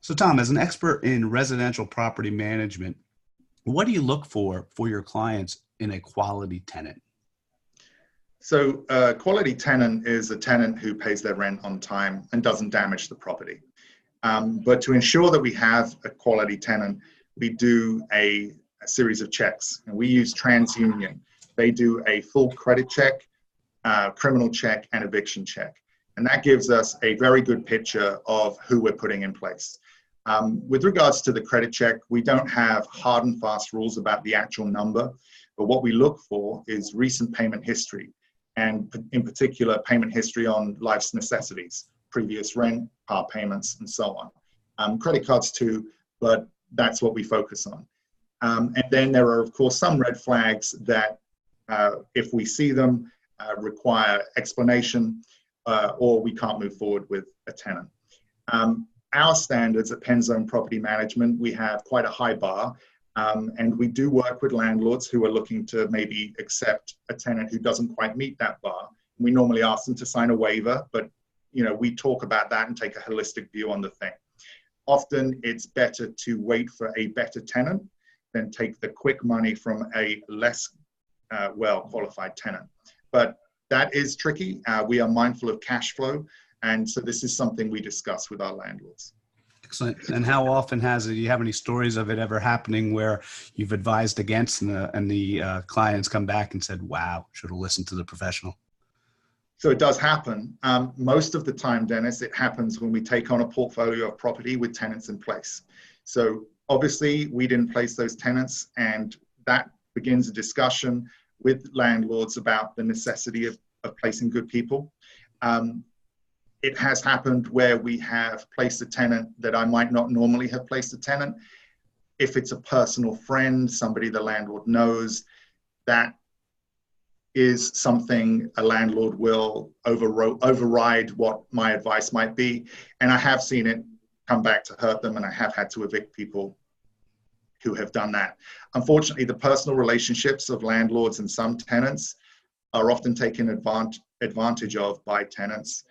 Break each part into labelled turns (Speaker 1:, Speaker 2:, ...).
Speaker 1: So, Tom, as an expert in residential property management, what do you look for your clients in a quality tenant?
Speaker 2: So a quality tenant is a tenant who pays their rent on time and doesn't damage the property. But to ensure that we have a quality tenant, we do a series of checks. And we use TransUnion. They do a full credit check, criminal check, and eviction check. And that gives us a very good picture of who we're putting in place. With regards to the credit check, we don't have hard and fast rules about the actual number, but what we look for is recent payment history, and in particular, payment history on life's necessities, previous rent, car payments, and so on. Credit cards too, but that's what we focus on. And then there are, of course, some red flags that, if we see them, require explanation, or we can't move forward with a tenant. Our standards at Penzone Property Management, we have quite a high bar, and we do work with landlords who are looking to maybe accept a tenant who doesn't quite meet that bar. We normally ask them to sign a waiver, but we talk about that and take a holistic view on the thing. Often it's better to wait for a better tenant than take the quick money from a less well-qualified tenant. But that is tricky. We are mindful of cash flow. And so this is something we discuss with our landlords.
Speaker 1: Excellent. And how often do you have any stories of it ever happening where you've advised against and the clients come back and said, wow, should have listened to the professional?
Speaker 2: So it does happen. Most of the time, Dennis, it happens when we take on a portfolio of property with tenants in place. So obviously we didn't place those tenants, and that begins a discussion with landlords about the necessity of placing good people. It has happened where we have placed a tenant that I might not normally have placed a tenant. If it's a personal friend, somebody the landlord knows, that is something a landlord will override what my advice might be. And I have seen it come back to hurt them, and I have had to evict people who have done that. Unfortunately, the personal relationships of landlords and some tenants are often taken advantage of by tenants.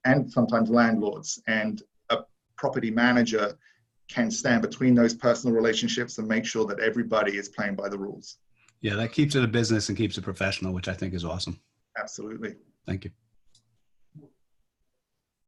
Speaker 2: And sometimes landlords, and a property manager can stand between those personal relationships and make sure that everybody is playing by the rules.
Speaker 1: Yeah, that keeps it a business and keeps it professional, which I think is awesome.
Speaker 2: Absolutely.
Speaker 1: Thank you.